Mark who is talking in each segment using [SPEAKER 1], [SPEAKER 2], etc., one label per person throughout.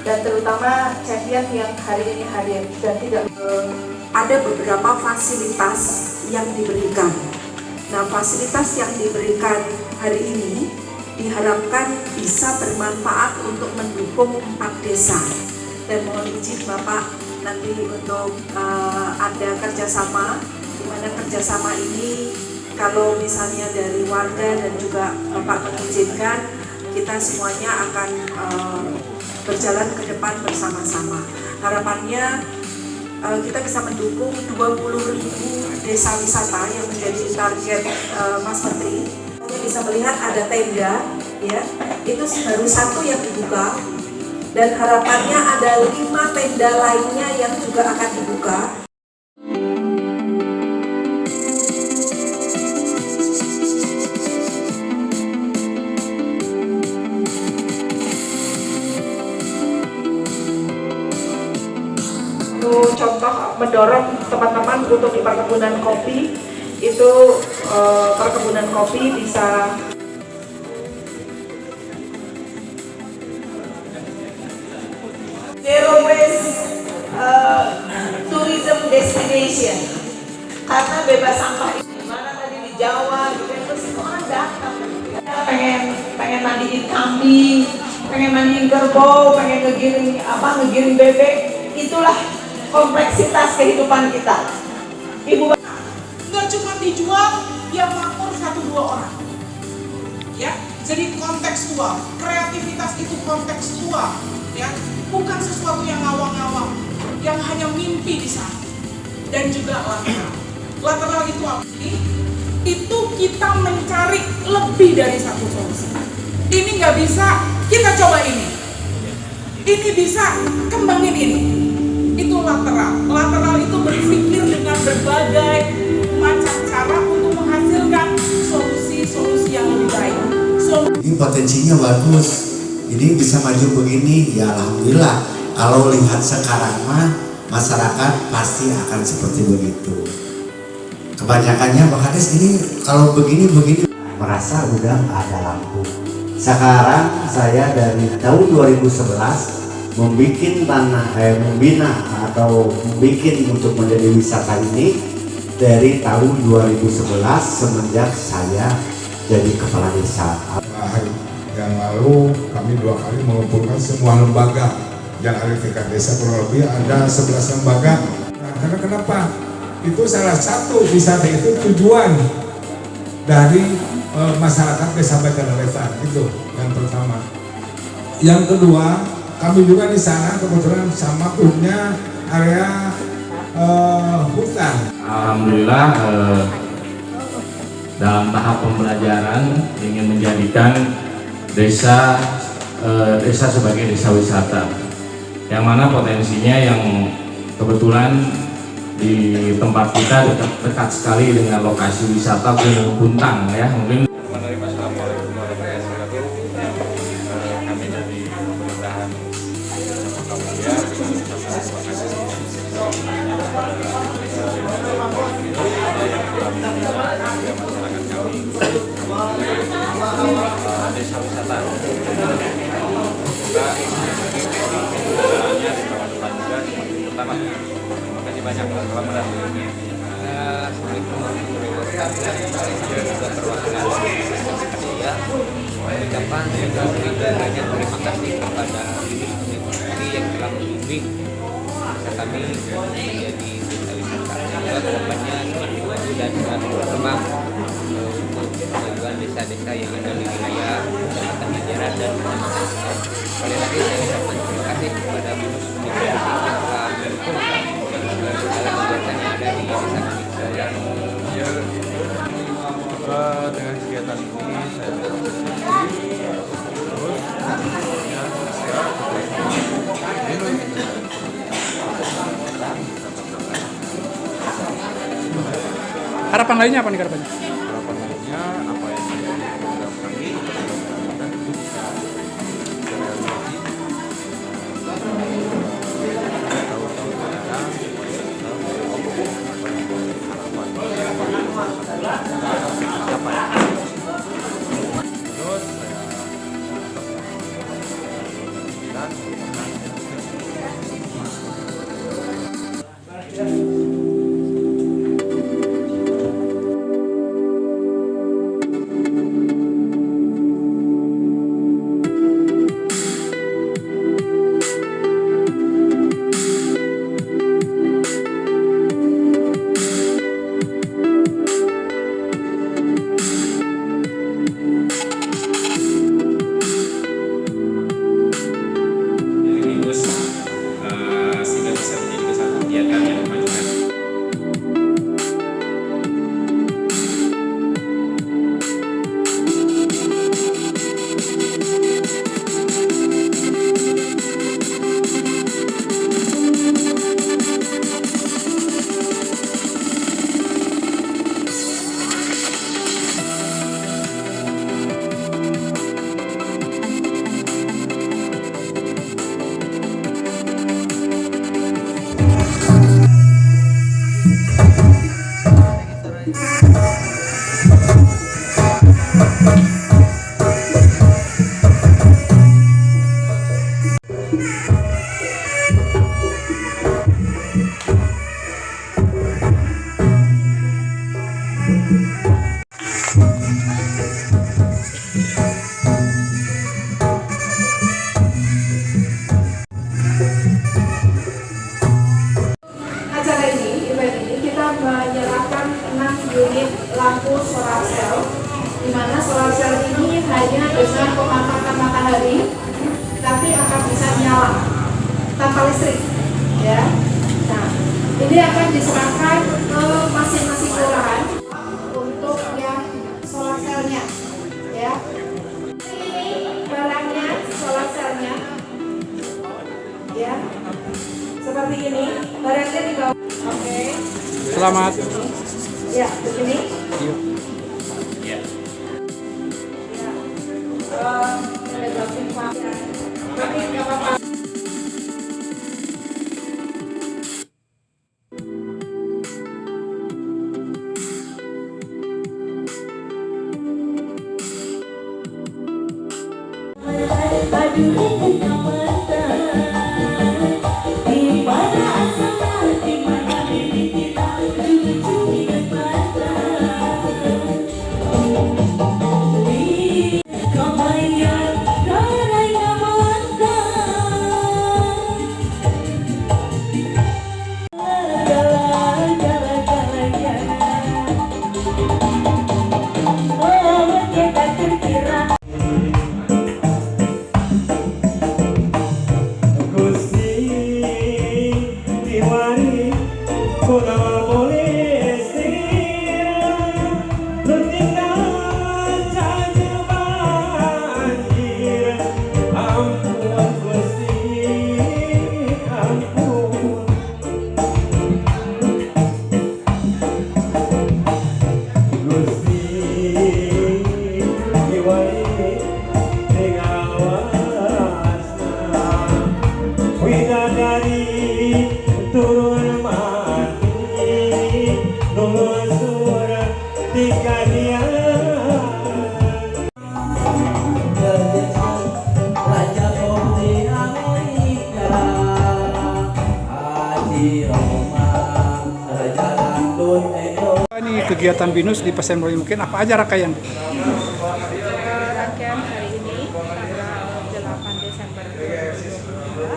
[SPEAKER 1] dan terutama Cedian yang hari ini hadir dan tidak
[SPEAKER 2] ada beberapa fasilitas yang diberikan. Nah, fasilitas yang diberikan hari ini diharapkan bisa bermanfaat untuk mendukung 4 desa. Dan mohon izin Bapak nanti untuk ada kerjasama, di mana kerjasama ini kalau misalnya dari warga dan juga Bapak mengizinkan, kita semuanya akan berjalan ke depan bersama-sama. Harapannya kita bisa mendukung 20.000 desa wisata yang menjadi target Mas Menteri. Kita bisa melihat ada tenda, ya, itu baru 1 yang dibuka, dan harapannya ada 5 tenda lainnya yang juga akan dibuka.
[SPEAKER 1] Contoh mendorong teman-teman untuk di perkebunan kopi itu perkebunan kopi bisa
[SPEAKER 3] zero waste tourism destination, karena bebas sampah di mana tadi di Jawa gitu terus itu orang datang pengen mandiin kambing, pengen mandiin kerbau, pengen ngegiring bebek. Itulah kompleksitas kehidupan kita. Ibu
[SPEAKER 4] nggak cuma dijual yang makmur 1-2 orang, ya. Jadi kontekstual, kreativitas itu kontekstual, ya. Bukan sesuatu yang ngawang-ngawang, yang hanya mimpi di sana. Dan juga lateral. Lateral itu apa? Itu kita mencari lebih dari satu solusi. Ini nggak bisa, kita coba ini. Ini bisa, kembangin ini. Itu lateral. Lateral itu berpikir dengan berbagai macam cara untuk menghasilkan solusi-solusi yang lebih baik.
[SPEAKER 5] Ini potensinya bagus. Ini bisa maju begini, ya alhamdulillah. Kalau lihat sekarang mah masyarakat pasti akan seperti begitu. Kebanyakannya Pak Kades ini kalau begini merasa udah ada lampu. Sekarang saya dari tahun 2011 membina atau membuat untuk menjadi wisata ini dari tahun 2011 semenjak saya jadi kepala desa.
[SPEAKER 6] Hari yang lalu kami 2 kali mengumpulkan semua lembaga yang ada di tingkat desa, kurang lebih ada 11 lembaga. Nah, karena kenapa? Itu salah satu wisata itu tujuan dari masyarakat desa Banjarnegara, itu yang pertama. Yang kedua, kami juga di sana kebetulan sama punya area hutan.
[SPEAKER 7] Alhamdulillah dalam tahap pembelajaran ingin menjadikan desa sebagai desa wisata, yang mana potensinya yang kebetulan di tempat kita dekat sekali dengan lokasi wisata Gunung Puntang, ya. Mungkin Assalamualaikum warahmatullahi wabarakatuh. Kami dari pemerintahan Kamulia desa wisata. Semoga kendalanya di tahun depan juga semakin bertambah. Terima kasih banyak. Selamat datang.
[SPEAKER 8] Assalamualaikum warahmatullahi wabarakatuh. Saya juga perwakilan saya mengucapkan banyak terima kasih kepada Ibu Menteri yang telah membimbing kami menjadi desa wisata. Semoga kedepannya semakin maju dan semakin berkembang untuk kemajuan desa-desa yang ada di wilayah Kecamatan Banjaran dan Kecamatan Sukau. Sekali lagi saya ucapkan terima kasih kepada Bu Menteri yang telah mendukung dalam kegiatan yang ada di desa kami.
[SPEAKER 7] Dengan kegiatan ini saya berapresiasi terus
[SPEAKER 9] harapan lainnya apa nih harapannya?
[SPEAKER 7] Harapan lainnya apa yang menjadi program kami mudah-mudahan itu bisa realisasi tahun-tahun mendatang. Terus saya
[SPEAKER 2] listrik, ya. Nah, ini akan diserahkan ke masing-masing kelurahan untuk yang solar cell-nya, ya. Ini barangnya, solar cell-nya, ya. Seperti ini, barangnya di bawah. Oke.
[SPEAKER 9] Selamat.
[SPEAKER 2] Ya, begini.
[SPEAKER 9] Iya.
[SPEAKER 2] Tapi nggak apa-apa.
[SPEAKER 9] Ini kegiatan BINUS di Pasien mungkin apa aja rangkaian?
[SPEAKER 1] Rangkaian hari ini tanggal 8 Desember 2022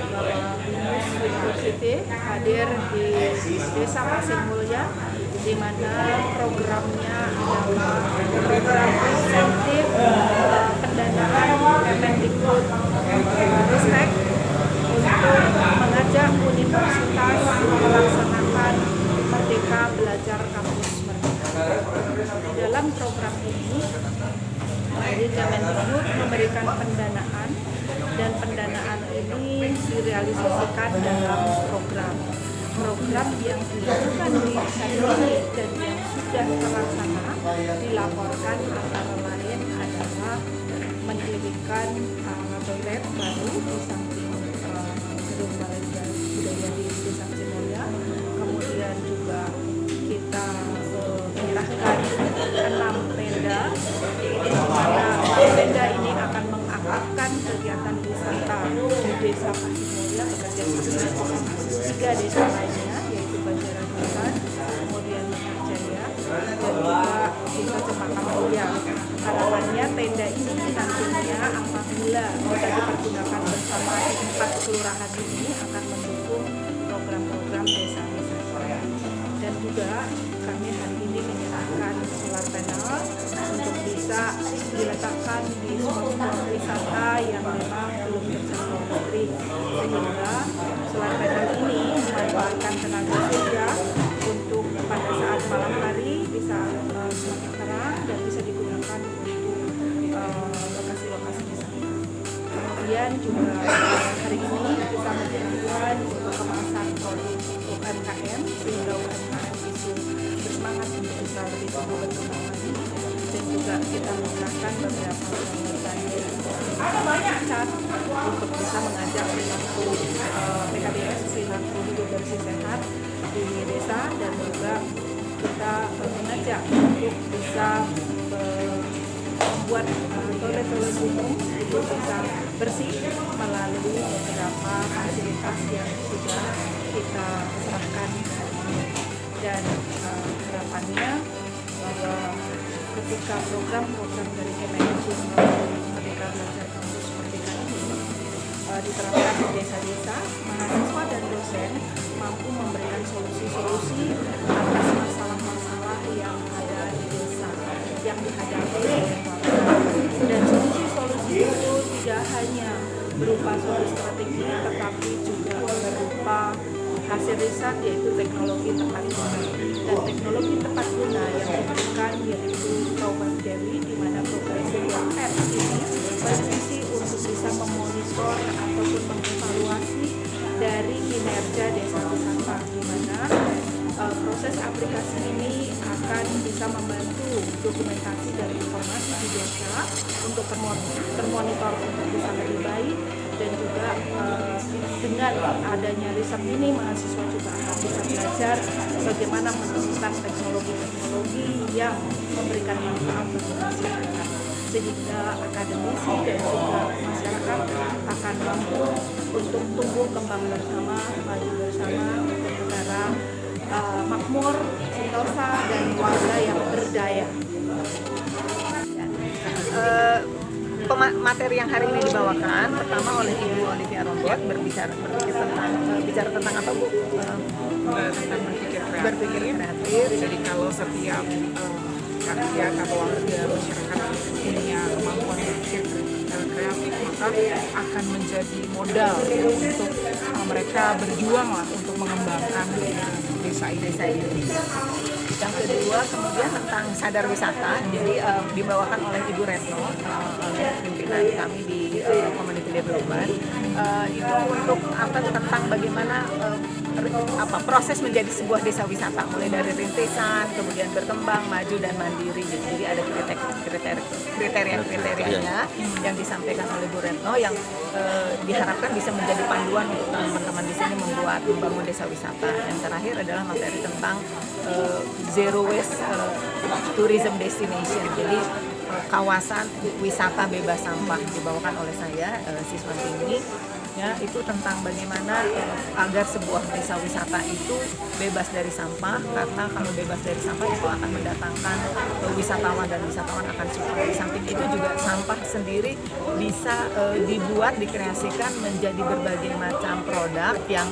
[SPEAKER 1] bahwa BINUS University hadir di Desa Pasir Mulya, di mana programnya adalah program insentif pendanaan Kemendikbud Ristek untuk mengajak universitas melaksanakan Merdeka Belajar Kampus Merdeka. Dalam program ini, Kemendikbud memberikan pendanaan, dan pendanaan ini direalisasikan dalam program yang dilakukan di hari ini dan yang sudah terlaksana dilaporkan antara lain adalah mendirikan toilet baru di samping gedung Balai Budaya di Desa Pasirmulya. Kemudian juga kita mengerahkan 6 tenda, di mana tenda ini akan mengaktifkan kegiatan wisata di Desa Pasirmulya bekerja sama 3 desa lainnya, yaitu Banjaran Hutan, kemudian Mekarjaya, dan juga Desa Cempaka Mulia. Harapannya tenda ini nantinya apabila bisa dipergunakan bersama 4 kelurahan ini akan mendukung program-program desa wisata. Dan juga kami hari ini menyerahkan solar panel untuk bisa diletakkan di spot-spot wisata yang memang belum terjangkau listrik, sehingga solar panel ini memanfaatkan tenaga surya untuk pada saat malam hari bisa semakin terang dan bisa digunakan untuk lokasi-lokasi wisata. Kemudian juga hari ini kita menjalankan untuk kemasan produk UMKM, sehingga UMKM itu bersemangat untuk bisa lebih tumbuh berkembang lagi, dan juga kita menggunakan beberapa banyak cat untuk bisa mengajak perilaku PKBS, perilaku hidup bersih sehat di desa, dan juga kita mengajak untuk bisa membuat toilet-toilet umum itu bisa bersih melalui beberapa fasilitas yang sudah kita serahkan, dan harapannya bahwa ketika program-program dari Kemendikbud Merdeka Belajar Kampus Merdeka ini diterapkan di desa-desa, mahasiswa dan dosen mampu memberikan solusi-solusi atas masalah-masalah yang ada di desa yang dihadapi oleh warga. Dan solusi-solusi itu tidak hanya berupa solusi strategi, tetapi juga hasil riset yaitu teknologi tepat guna. Dan teknologi tepat guna yang diberikan yaitu program DEWI, di mana program DEWI ini berfungsi untuk bisa memonitor ataupun mengevaluasi dari kinerja desa wisata, di mana proses aplikasi ini akan bisa membantu dokumentasi dan informasi di desa untuk termonitor untuk bisa lebih baik, dan juga dengan adanya riset ini mahasiswa juga akan bisa belajar bagaimana menemukan teknologi-teknologi yang memberikan manfaat bagi masyarakat, sehingga akademisi dan juga masyarakat akan mampu untuk tumbuh kembang bersama, maju bersama untuk negara makmur, sentosa, dan warga yang berdaya.
[SPEAKER 3] Materi yang hari ini dibawakan pertama oleh Ibu Olivia Rombot bicara tentang apa, Bu?
[SPEAKER 4] Tentang berpikir kreatif. Jadi kalau setiap rakyat atau warga masyarakat punya kemampuan berpikir kreatif, maka akan menjadi modal untuk mereka berjuang lah untuk mengembangkan desa ini.
[SPEAKER 3] Yang kedua kemudian tentang sadar wisata, jadi dibawakan oleh Ibu Retno, oleh pimpinan kami di Community Development. Itu untuk tentang bagaimana proses menjadi sebuah desa wisata, mulai dari rintisan, kemudian berkembang, maju, dan mandiri. Jadi ada kriteria-kriterianya yang disampaikan oleh Bu Retno yang diharapkan bisa menjadi panduan untuk teman-teman di sini membangun desa wisata. Yang terakhir adalah materi tentang zero waste tourism destination. Jadi kawasan wisata bebas sampah dibawakan oleh saya, siswa ini. Ya, itu tentang bagaimana agar sebuah desa wisata itu bebas dari sampah, karena kalau bebas dari sampah itu akan mendatangkan wisatawan dan wisatawan akan suka. Di samping itu juga sampah sendiri bisa dibuat, dikreasikan menjadi berbagai macam produk yang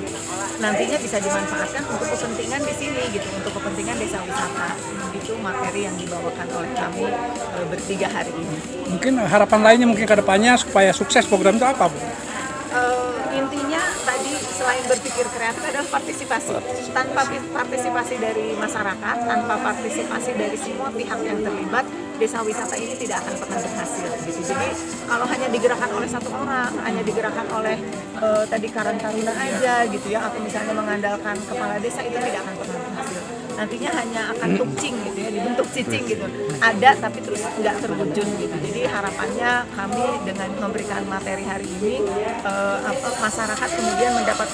[SPEAKER 3] nantinya bisa dimanfaatkan untuk kepentingan di sini gitu, untuk kepentingan desa wisata. Itu materi yang dibawakan oleh kami bertiga hari ini.
[SPEAKER 9] Mungkin harapan lainnya mungkin ke depannya supaya sukses program itu apa, Bu?
[SPEAKER 3] Intinya tadi selain berpikir kreatif adalah partisipasi. Tanpa partisipasi dari masyarakat, tanpa partisipasi dari semua pihak yang terlibat, desa wisata ini tidak akan pernah berhasil gitu. Jadi kalau hanya digerakkan oleh satu orang, hanya digerakkan oleh tadi Karang Taruna aja gitu ya, atau misalnya mengandalkan kepala desa, itu tidak akan pernah berhasil. Nantinya hanya akan tukcing gitu ya, dibentuk cicing gitu. Ada tapi terus nggak terwujud gitu. Jadi harapannya kami dengan memberikan materi hari ini, masyarakat kemudian mendapat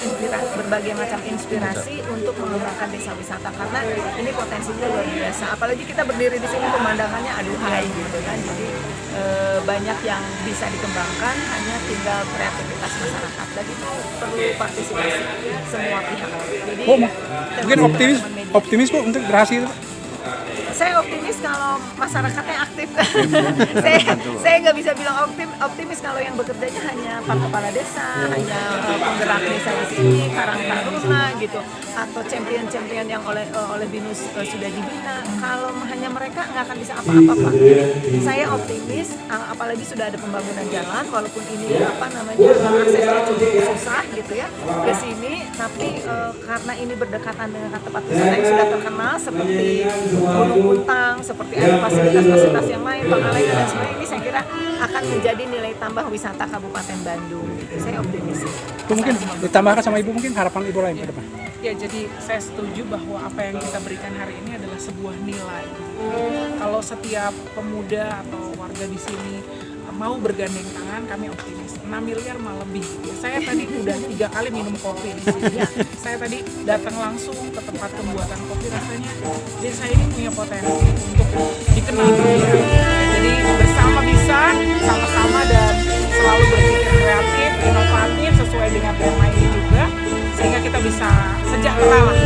[SPEAKER 3] berbagai macam inspirasi untuk mengembangkan desa wisata, karena ini potensinya luar biasa. Apalagi kita berdiri di sini pemandangannya aduhai gitu kan. Jadi banyak yang bisa dikembangkan, hanya tinggal kreativitas masyarakat. Dan itu perlu partisipasi semua pihak. Jadi
[SPEAKER 9] Mungkin optimis Bu untuk berhasil.
[SPEAKER 3] Saya optimis kalau masyarakatnya aktif. saya nggak bisa bilang optimis kalau yang bekerjanya hanya Pak Kepala Desa, hanya penggerak desa di sini, Karang Taruna gitu, atau champion-champion yang oleh BINUS sudah dibina. Kalau hanya mereka nggak akan bisa apa-apa, Pak. Saya optimis, apalagi sudah ada pembangunan jalan, walaupun ini aksesnya cukup susah gitu ya ke sini, tapi karena ini berdekatan dengan tempat wisata yang sudah terkenal seperti Gunung Puntang, seperti ada fasilitas-fasilitas yang lain, Pangalengan dan sebagainya, ini saya kira akan menjadi nilai tambah wisata Kabupaten Bandung. Saya optimis.
[SPEAKER 9] Itu mungkin ditambahkan sama Ibu, mungkin harapan Ibu lain ke depan.
[SPEAKER 4] Ya, jadi saya setuju bahwa apa yang kita berikan hari ini adalah sebuah nilai. Kalau setiap pemuda atau warga di sini mau bergandeng tangan, kami optimis. 6 miliar malah lebih. Saya tadi udah 3 kali minum kopi di sini. Saya tadi datang langsung ke tempat pembuatan kopi, rasanya desa ini punya potensi untuk dikenal dunia. Jadi bersama bisa, sama-sama, dan selalu berpikir kreatif, inovatif sesuai dengan tema ini juga, sehingga kita bisa sejahtera lah.